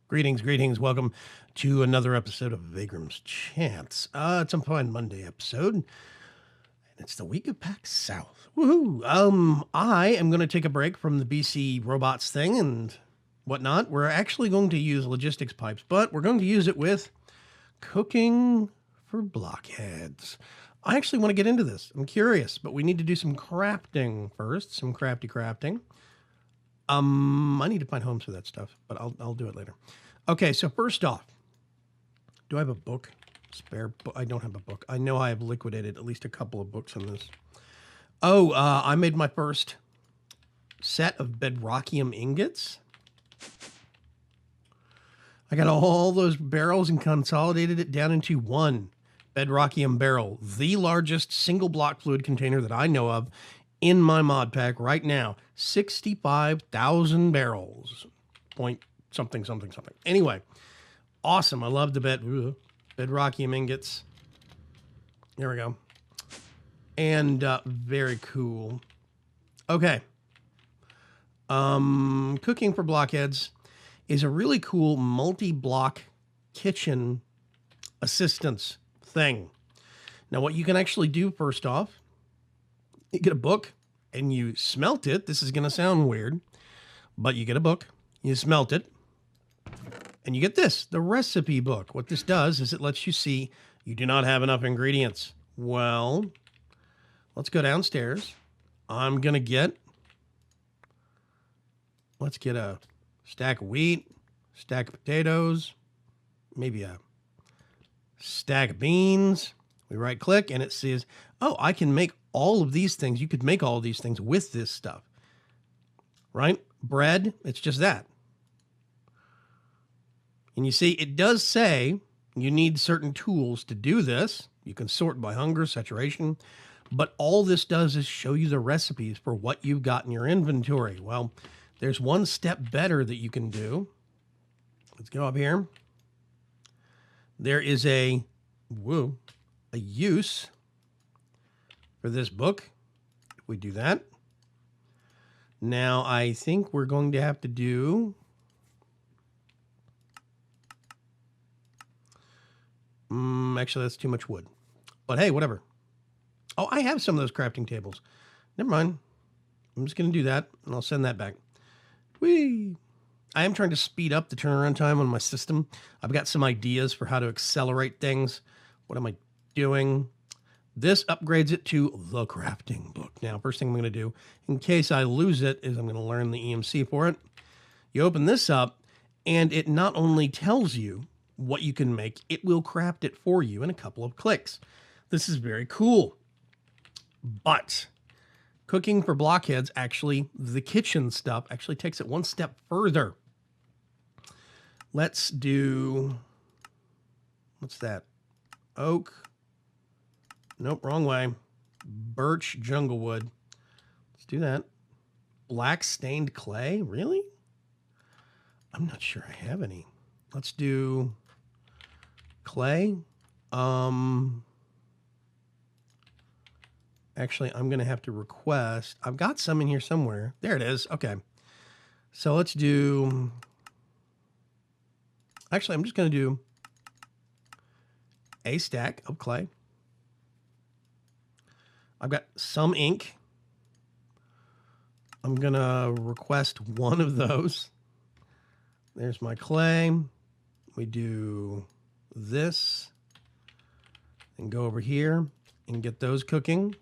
Greetings, greetings. Welcome to another episode of Vaygrim's Chance. It's a fine Monday episode, and it's the week of PAX South. Woohoo! I am going to take a break from the BC robots thing and whatnot. We're actually going to use logistics pipes, but we're going to use it with cooking for blockheads. I actually want to get into this. I'm curious, but we need to do some crafting first, some crafting. I need to find homes for that stuff, but I'll do it later. Okay, so first off, do I have a book? Spare book? I don't have a book. I know I have liquidated at least a couple of books in this. Oh, I made my first set of bedrockium ingots. I got all those barrels and consolidated it down into one bedrockium barrel, the largest single block fluid container that I know of in my mod pack right now. 65,000 barrels. Point something. Anyway, awesome. I love the bedrockium ingots. There we go. And very cool. Okay. Cooking for blockheads is a really cool multi-block kitchen assistance thing. Now, what you can actually do first off, you get a book and you smelt it. This is going to sound weird, but you get a book, you smelt it, and you get this, the recipe book. What this does is it lets you see you do not have enough ingredients. Well, let's go downstairs. Let's get a stack of wheat, stack of potatoes, maybe a stack of beans. We right click and it says, oh, I can make all of these things. You could make all of these things with this stuff, right? Bread, it's just that. And you see, it does say you need certain tools to do this. You can sort by hunger, saturation, but all this does is show you the recipes for what you've got in your inventory. Well, there's one step better that you can do. Let's go up here. There is a use for this book. If we do that. Now, I think we're going to have to do actually, that's too much wood. But hey, whatever. Oh, I have some of those crafting tables. Never mind. I'm just going to do that, and I'll send that back. Whee! I am trying to speed up the turnaround time on my system. I've got some ideas for how to accelerate things. What am I doing? This upgrades it to the crafting book. Now, first thing I'm going to do, in case I lose it, is I'm going to learn the EMC for it. You open this up, and it not only tells you what you can make, it will craft it for you in a couple of clicks. This is very cool. But cooking for blockheads, actually, the kitchen stuff actually takes it one step further. Let's do, what's that? Oak. Nope, wrong way. Birch jungle wood. Let's do that. Black stained clay? Really? I'm not sure I have any. Let's do clay. Actually, I'm going to have to request. I've got some in here somewhere. There it is. Okay. So let's do. Actually, I'm just going to do a stack of clay. I've got some ink. I'm going to request one of those. There's my clay. We do this and go over here and get those cooking.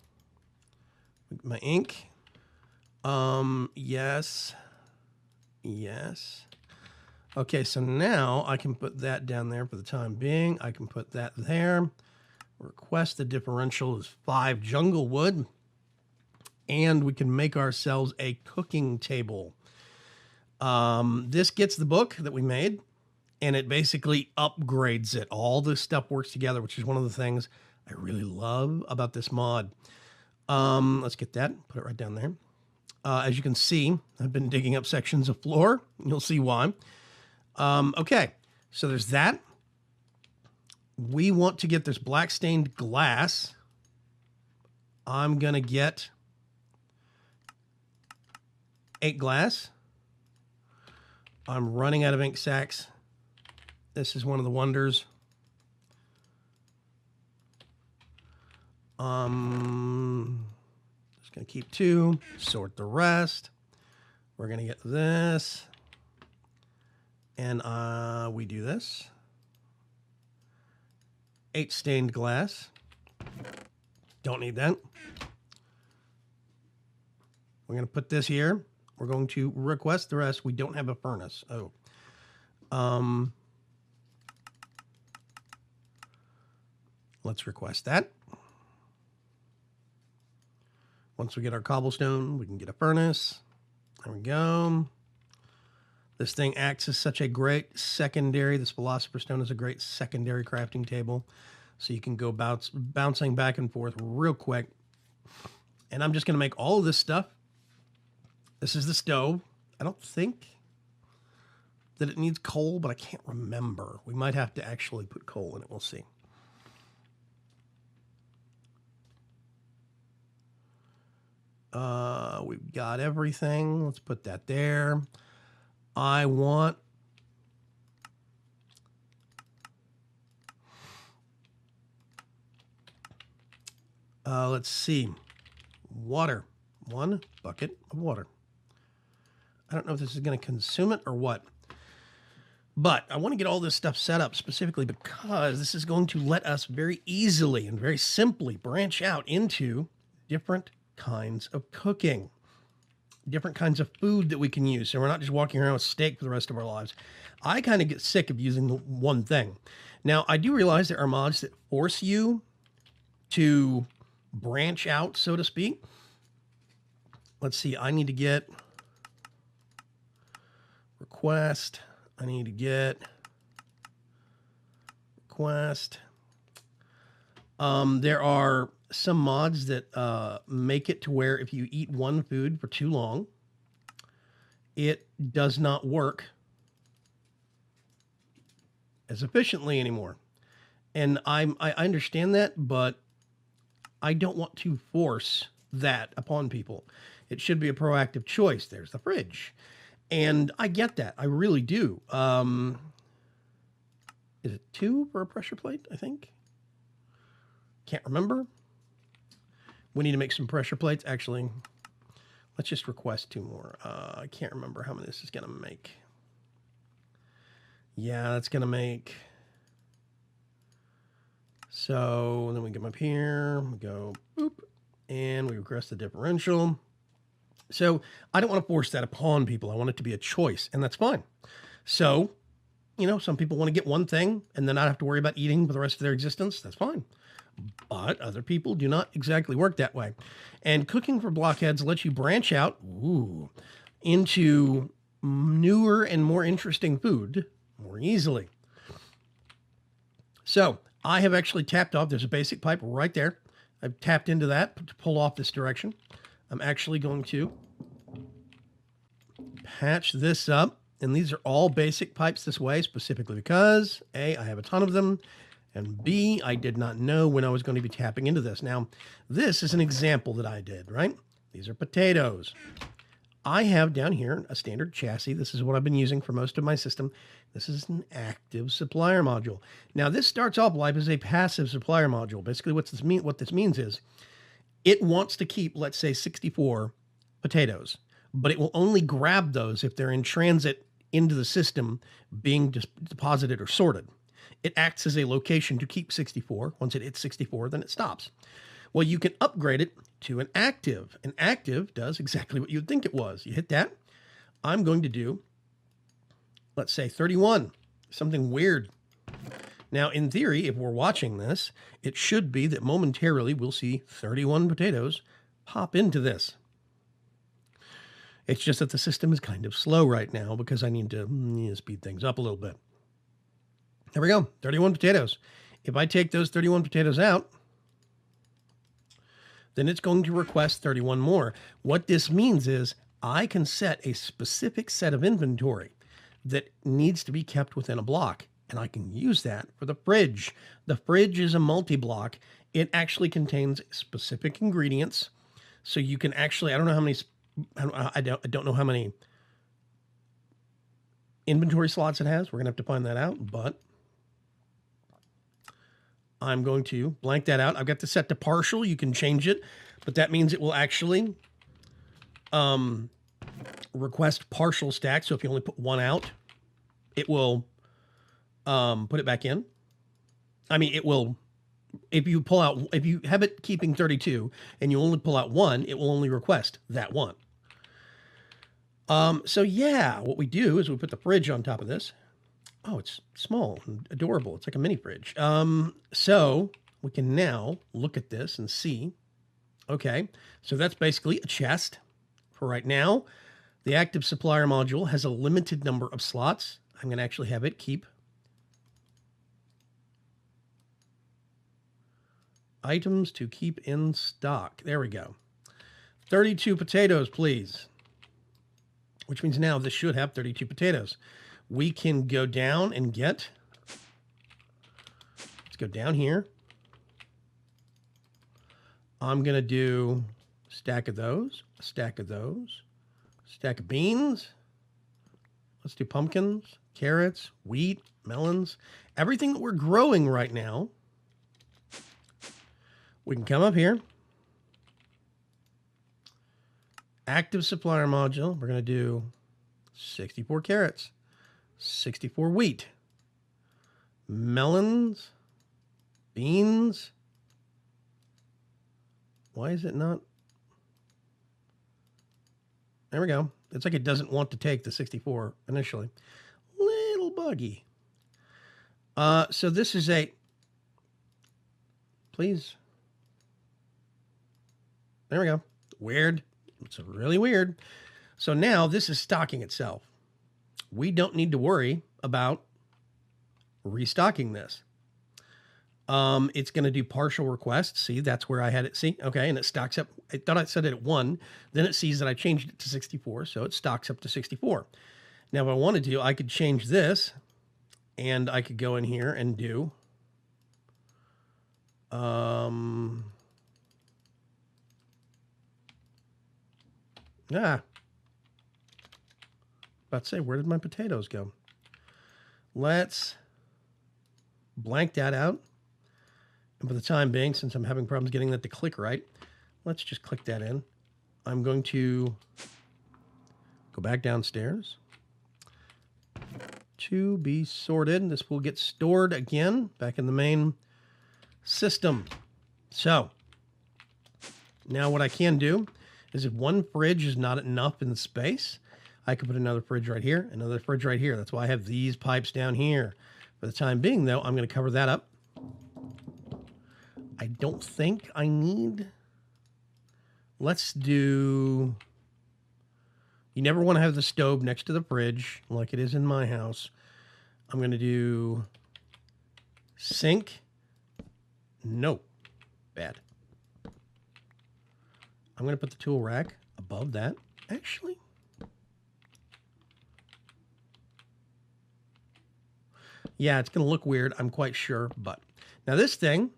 My ink. Yes. Okay, so now I can put that down there for the time being. I can put that there. Request the differential is 5 jungle wood. And we can make ourselves a cooking table. This gets the book that we made, and it basically upgrades it. All this stuff works together, which is one of the things I really love about this mod. Let's get that, put it right down there. As you can see, I've been digging up sections of floor. You'll see why. Okay, so there's that. We want to get this black stained glass. I'm going to get 8 glass. I'm running out of ink sacks. This is one of the wonders. Just gonna keep 2, sort the rest. We're gonna get this, and we do this. 8 stained glass. Don't need that. We're gonna put this here. We're going to request the rest. We don't have a furnace. Oh. Let's request that. Once we get our cobblestone, we can get a furnace. There we go. This thing acts as such a great secondary. This Philosopher's Stone is a great secondary crafting table. So you can go bouncing back and forth real quick. And I'm just going to make all of this stuff. This is the stove. I don't think that it needs coal, but I can't remember. We might have to actually put coal in it. We'll see. We've got everything. Let's put that there. I want let's see. Water. 1 bucket of water. I don't know if this is going to consume it or what. But I want to get all this stuff set up specifically because this is going to let us very easily and very simply branch out into different kinds of cooking, different kinds of food that we can use. So we're not just walking around with steak for the rest of our lives. I kind of get sick of using the one thing. Now, I do realize there are mods that force you to branch out, so to speak. Let's see. I need to get request. I need to get request. There are some mods that make it to where if you eat one food for too long, it does not work as efficiently anymore. And I understand that, but I don't want to force that upon people. It should be a proactive choice. There's the fridge. And I get that. I really do. Is it 2 for a pressure plate, I think? Can't remember. We need to make some pressure plates. Actually, let's just request 2 more. I can't remember how many this is going to make. Yeah, that's going to make... So then we come up here, we go boop, and we regress the differential. So I don't want to force that upon people. I want it to be a choice, and that's fine. So, you know, some people want to get one thing and then not have to worry about eating for the rest of their existence. That's fine. But other people do not exactly work that way. And cooking for Blockheads lets you branch out into newer and more interesting food more easily. So I have actually tapped off. There's a basic pipe right there. I've tapped into that to pull off this direction. I'm actually going to patch this up. And these are all basic pipes this way, specifically because A, I have a ton of them. And B, I did not know when I was going to be tapping into this. Now, this is an example that I did, right? These are potatoes. I have down here a standard chassis. This is what I've been using for most of my system. This is an active supplier module. Now, this starts off life as a passive supplier module. Basically, what this means is it wants to keep, let's say, 64 potatoes, but it will only grab those if they're in transit into the system being deposited or sorted. It acts as a location to keep 64. Once it hits 64, then it stops. Well, you can upgrade it to an active. An active does exactly what you'd think it was. You hit that. I'm going to do, let's say, 31. Something weird. Now, in theory, if we're watching this, it should be that momentarily we'll see 31 potatoes pop into this. It's just that the system is kind of slow right now because I need to speed things up a little bit. There we go, 31 potatoes. If I take those 31 potatoes out, then it's going to request 31 more. What this means is I can set a specific set of inventory that needs to be kept within a block, and I can use that for the fridge. The fridge is a multi-block. It actually contains specific ingredients, so you can actually, I don't know how many inventory slots it has. We're gonna have to find that out, but I'm going to blank that out. I've got this set to partial. You can change it, but that means it will actually request partial stack. So if you only put one out, it will put it back in. I mean, it will, if you pull out, if you have it keeping 32 and you only pull out one, it will only request that one. So yeah, what we do is we put the fridge on top of this. Oh, it's small and adorable. It's like a mini fridge. So we can now look at this and see, okay, so that's basically a chest for right now. The active supplier module has a limited number of slots. I'm going to actually have it keep items to keep in stock. There we go. 32 potatoes, please. Which means now this should have 32 potatoes. We can go down and get, let's go down here. I'm going to do a stack of those, a stack of those, a stack of beans. Let's do pumpkins, carrots, wheat, melons, everything that we're growing right now. We can come up here. Active supplier module. We're going to do 64 carrots, 64 wheat, melons, beans. Why is it not? There we go. It's like it doesn't want to take the 64 initially. Little buggy. So this is a, please. There we go. Weird. It's really weird. So now this is stocking itself. We don't need to worry about restocking this. It's going to do partial requests. See, that's where I had it. See, okay, and it stocks up. I thought I set it at 1. Then it sees that I changed it to 64, so it stocks up to 64. Now, if I wanted to, I could change this, and I could go in here and do about to say, where did my potatoes go? Let's blank that out. And for the time being, since I'm having problems getting that to click right, let's just click that in. I'm going to go back downstairs. To be sorted. This will get stored again back in the main system. So now what I can do is if one fridge is not enough in the space, I could put another fridge right here, another fridge right here. That's why I have these pipes down here. For the time being, though, I'm going to cover that up. I don't think I need... Let's do... You never want to have the stove next to the fridge like it is in my house. I'm going to do sink. No. Bad. I'm going to put the tool rack above that. Actually... Yeah, it's going to look weird, I'm quite sure, but now this thing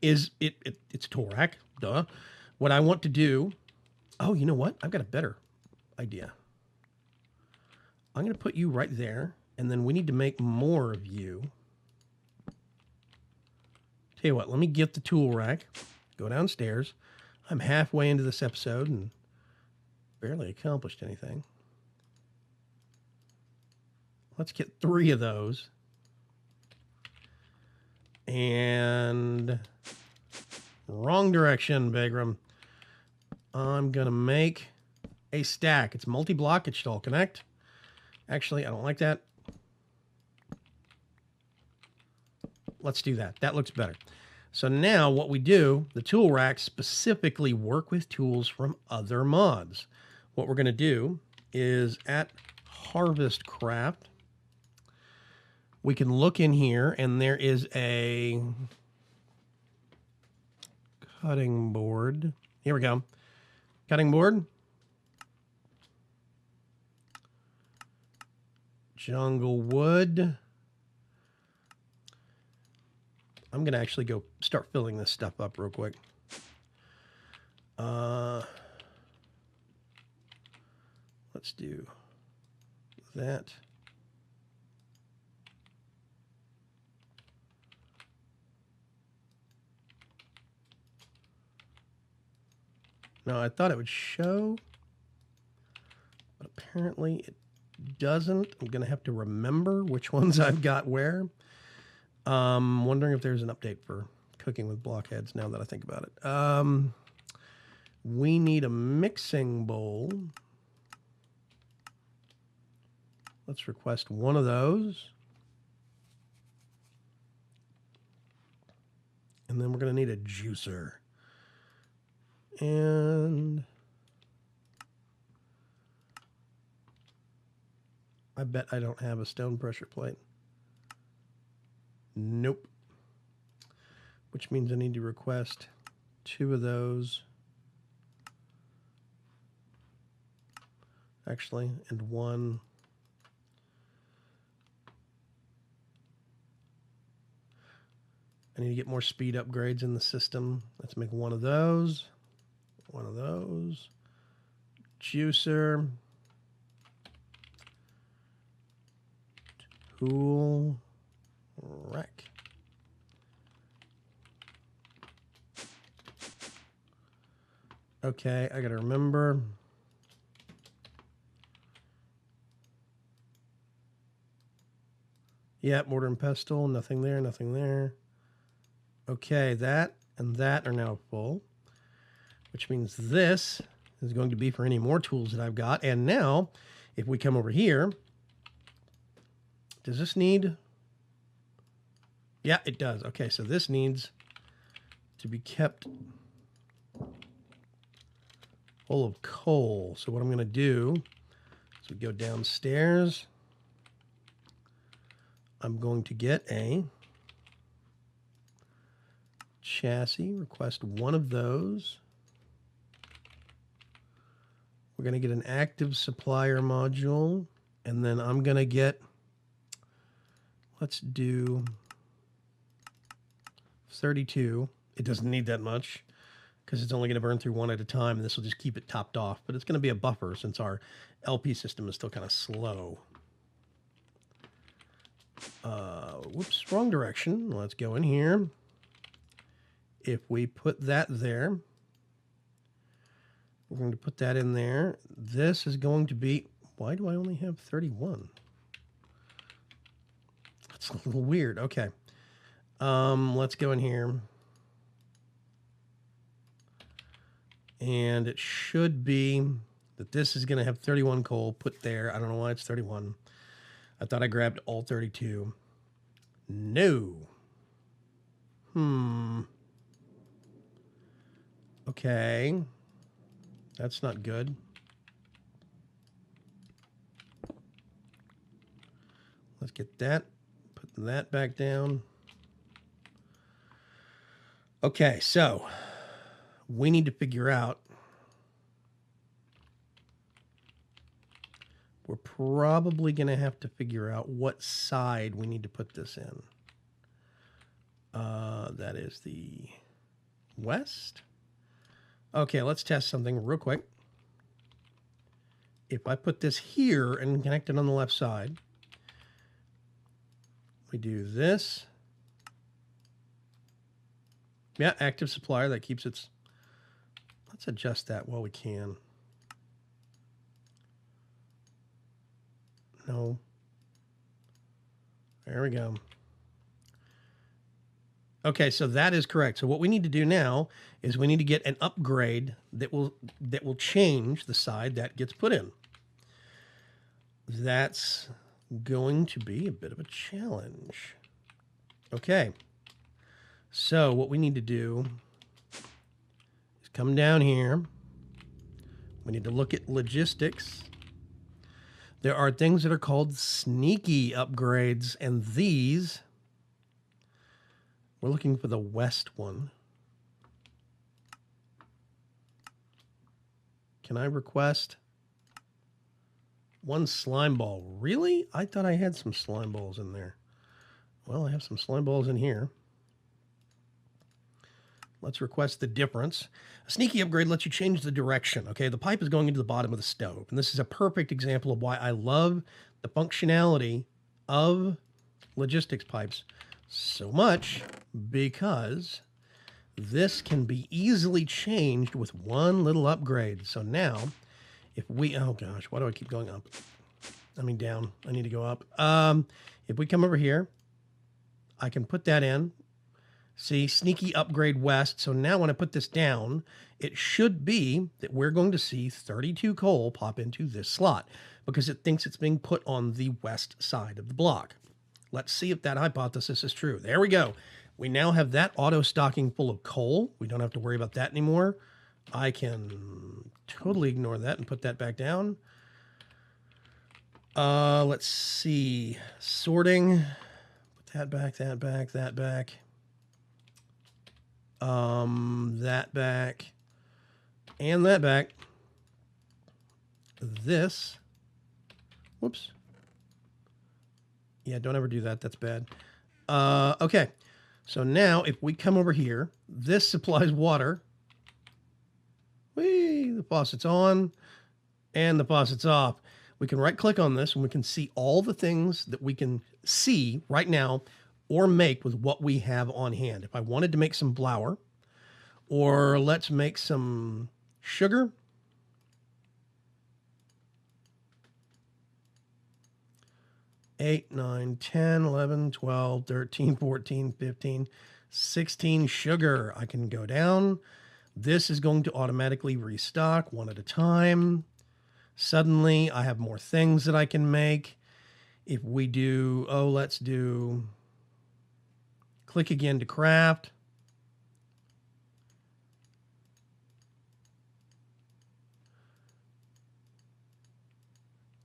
is it's a tool rack, duh. What I want to do, oh, you know what? I've got a better idea. I'm going to put you right there, and then we need to make more of you. Tell you what, let me get the tool rack, go downstairs. I'm halfway into this episode and barely accomplished anything. Let's get 3 of those. And wrong direction, Vaygrim. I'm going to make a stack. It's multi-block. It should all connect. Actually, I don't like that. Let's do that. That looks better. So now what we do, the tool racks specifically work with tools from other mods. What we're going to do is at Harvest Craft, we can look in here, and there is a cutting board. Here we go. Cutting board. Jungle wood. I'm going to actually go start filling this stuff up real quick. Let's do that. No, I thought it would show, but apparently it doesn't. I'm going to have to remember which ones I've got where. Wondering if there's an update for cooking with blockheads now that I think about it. We need a mixing bowl. Let's request one of those. And then we're going to need a juicer. And I bet I don't have a stone pressure plate. Nope. Which means I need to request 2 of those. Actually, and 1. I need to get more speed upgrades in the system. Let's make 1 of those. 1 of those. Juicer. Tool. Rack. Okay, I gotta remember. Yeah, mortar and pestle. Nothing there, nothing there. Okay, that and that are now full, which means this is going to be for any more tools that I've got. And now, if we come over here, does this need... Yeah, it does. Okay, so this needs to be kept full of coal. So what I'm going to do is we go downstairs. I'm going to get a chassis, request 1 of those. We're going to get an active supplier module, and then I'm going to get, let's do 32. It doesn't need that much because it's only going to burn through 1 at a time, and this will just keep it topped off. But it's going to be a buffer since our LP system is still kind of slow. Whoops, wrong direction. Let's go in here. If we put that there, we're going to put that in there. This is going to be, why do I only have 31? That's a little weird. Okay. Let's go in here. And it should be that this is going to have 31 coal put there. I don't know why it's 31. I thought I grabbed all 32. No. Okay. That's not good. Let's get that. Put that back down. Okay, so we need to figure out. We're probably going to have to figure out what side we need to put this in. That is the west. Okay, let's test something real quick. If I put this here and connect it on the left side, we do this. Yeah, active supplier, that keeps its... Let's adjust that while we can. No. There we go. Okay, so that is correct. So what we need to do now is we need to get an upgrade that will change the side that gets put in. That's going to be a bit of a challenge. Okay. So what we need to do is come down here. We need to look at logistics. There are things that are called sneaky upgrades, and these, we're looking for the west one. Can I request 1 slime ball? Really? I thought I had some slime balls in there. Well, I have some slime balls in here. Let's request the difference. A sneaky upgrade lets you change the direction. Okay, the pipe is going into the bottom of the stove. And this is a perfect example of why I love the functionality of logistics pipes so much, because this can be easily changed with one little upgrade. So now, if we, oh gosh, why do I keep going up? I mean down. I need to go up. If we come over here, I can put that in. See, sneaky upgrade west. So now when I put this down, it should be that we're going to see 32 coal pop into this slot because it thinks it's being put on the west side of the block. Let's see if that hypothesis is true. There we go. We now have that auto stocking full of coal. We don't have to worry about that anymore. I can totally ignore that and put that back down. Let's see. Sorting. Put that back, that back, that back. That back. And that back. This. Whoops. Yeah, don't ever do that. That's bad. Okay. So now if we come over here, this supplies water. Whee! The faucet's on and the faucet's off. We can right click on this and we can see all the things that we can see right now or make with what we have on hand. If I wanted to make some flour, or let's make some sugar. Eight, 9, 10, 11, 12, 13, 14, 15, 16 sugar. I can go down. This is going to automatically restock one at a time. Suddenly I have more things that I can make. If we do, let's do, click again to craft.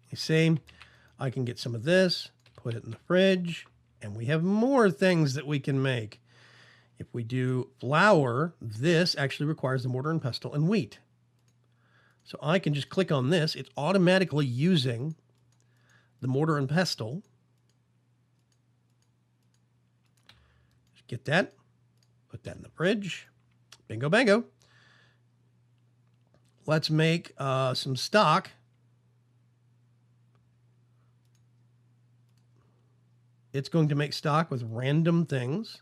You see, I can get some of this, put it in the fridge, and we have more things that we can make. If we do flour, this actually requires the mortar and pestle and wheat. So I can just click on this. It's automatically using the mortar and pestle. Just get that, put that in the fridge. Bingo, bango. Let's make some stock. It's going to make stock with random things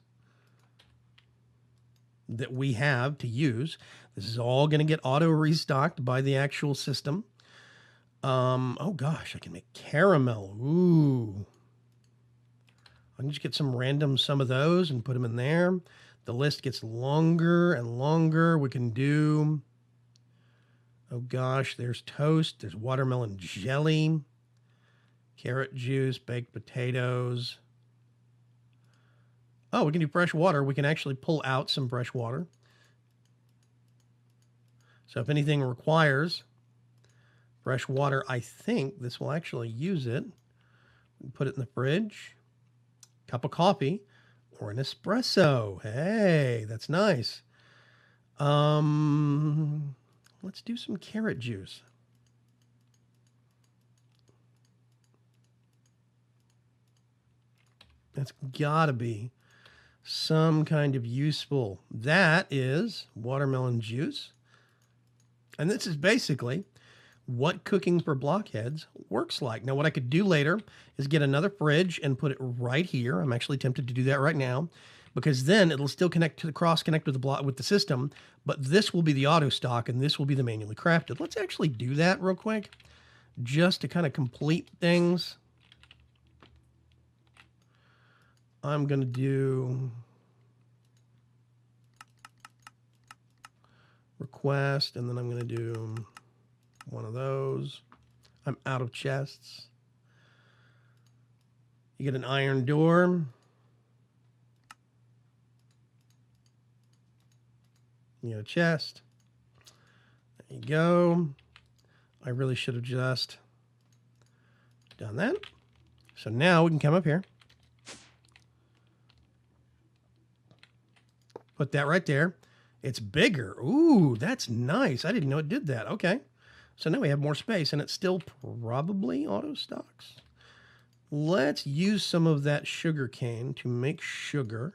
that we have to use. This is all going to get auto restocked by the actual system. Oh gosh, I can make caramel. Ooh. I can just get some of those and put them in there. The list gets longer and longer. We can do, oh gosh, there's toast, there's watermelon jelly, carrot juice, baked potatoes. Oh, we can do fresh water. We can actually pull out some fresh water. So if anything requires fresh water, I think this will actually use it. Put it in the fridge. Cup of coffee or an espresso. Hey, that's nice. Let's do some carrot juice. That's gotta be some kind of useful. That is watermelon juice. And this is basically what cooking for Blockheads works like. Now, what I could do later is get another fridge and put it right here. I'm actually tempted to do that right now because then it'll still connect to the cross-connect with the system, but this will be the auto stock and this will be the manually crafted. Let's actually do that real quick just to kind of complete things. I'm going to do request, and then I'm going to do one of those. I'm out of chests. You get an iron door. You get a chest. There you go. I really should have just done that. So now we can come up here. Put that right there. It's bigger. Ooh, that's nice. I didn't know it did that. Okay. So now we have more space and it still probably auto stocks. Let's use some of that sugar cane to make sugar.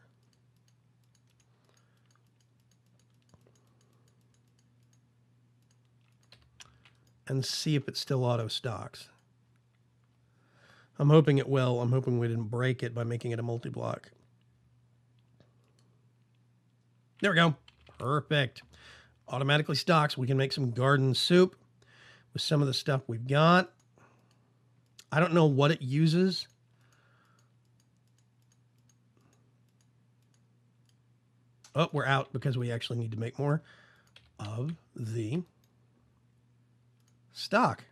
And see if it still auto stocks. I'm hoping it will. I'm hoping we didn't break it by making it a multi-block. There we go. Perfect. Automatically stocks. We can make some garden soup with some of the stuff we've got. I don't know what it uses. Oh, we're out because we actually need to make more of the stock.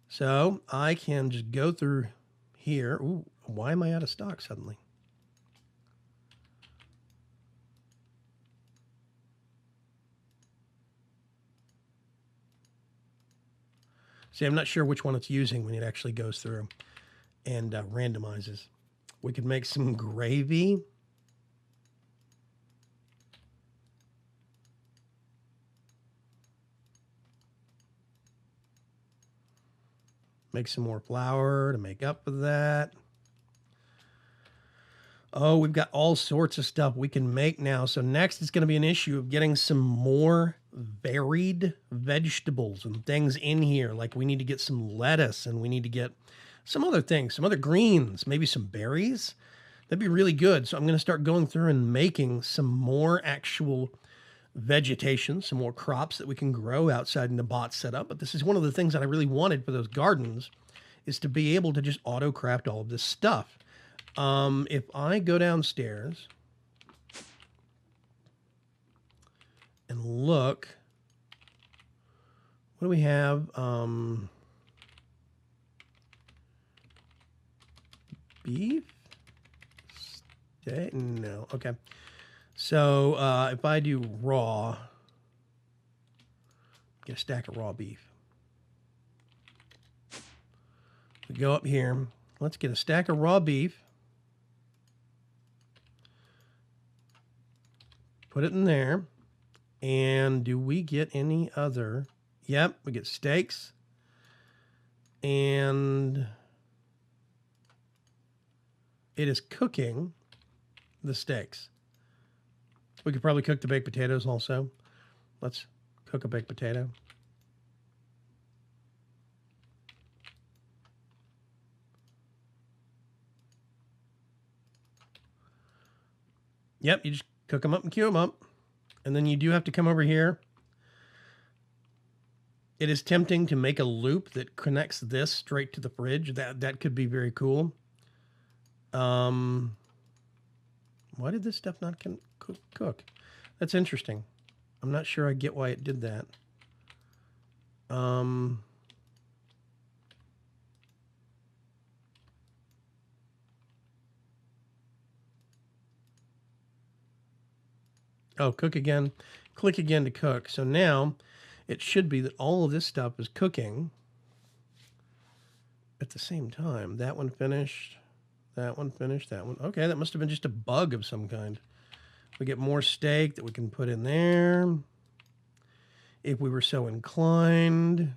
So I can just go through here. Ooh, why am I out of stock suddenly? See, I'm not sure which one it's using when it actually goes through and randomizes. We could make some gravy. Make some more flour to make up for that. Oh, we've got all sorts of stuff we can make now. So next is going to be an issue of getting some more varied vegetables and things in here. Like we need to get some lettuce and we need to get some other things, some other greens, maybe some berries. That'd be really good. So I'm going to start going through and making some more actual vegetation, some more crops that we can grow outside in the bot setup. But this is one of the things that I really wanted for those gardens, is to be able to just auto craft all of this stuff. If I go downstairs and look, what do we have? Beef? Steak? No. Okay. So if I do raw, get a stack of raw beef. We go up here. Let's get a stack of raw beef. Put it in there. And do we get any other? Yep, we get steaks. And it is cooking the steaks. We could probably cook the baked potatoes also. Let's cook a baked potato. Yep, you just cook them up and queue them up. And then you do have to come over here. It is tempting to make a loop that connects this straight to the fridge. That could be very cool. Why did this stuff not cook? That's interesting. I'm not sure I get why it did that. Oh, cook again. Click again to cook. So now it should be that all of this stuff is cooking at the same time. That one finished. That one finished. That one. Okay, that must have been just a bug of some kind. We get more steak that we can put in there if we were so inclined.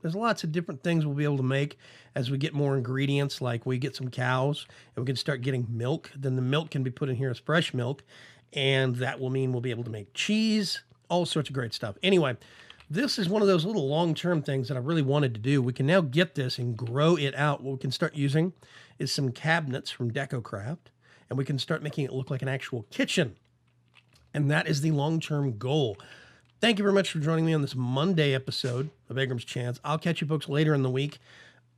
There's lots of different things we'll be able to make as we get more ingredients, like we get some cows and we can start getting milk. Then the milk can be put in here as fresh milk, and that will mean we'll be able to make cheese, all sorts of great stuff. Anyway, this is one of those little long-term things that I really wanted to do. We can now get this and grow it out. What we can start using is some cabinets from DecoCraft, and we can start making it look like an actual kitchen. And that is the long-term goal. Thank you very much for joining me on this Monday episode of Vaygrim's Chance. I'll catch you folks later in the week.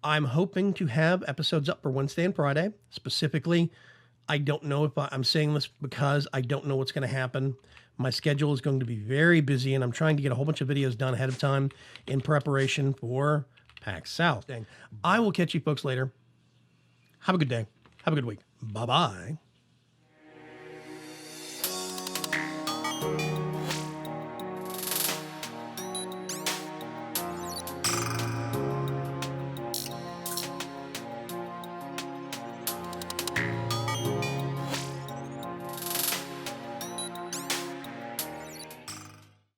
I'm hoping to have episodes up for Wednesday and Friday. Specifically, I don't know if I'm saying this because I don't know what's going to happen. My schedule is going to be very busy, and I'm trying to get a whole bunch of videos done ahead of time in preparation for PAX South. I will catch you folks later. Have a good day. Have a good week. Bye-bye.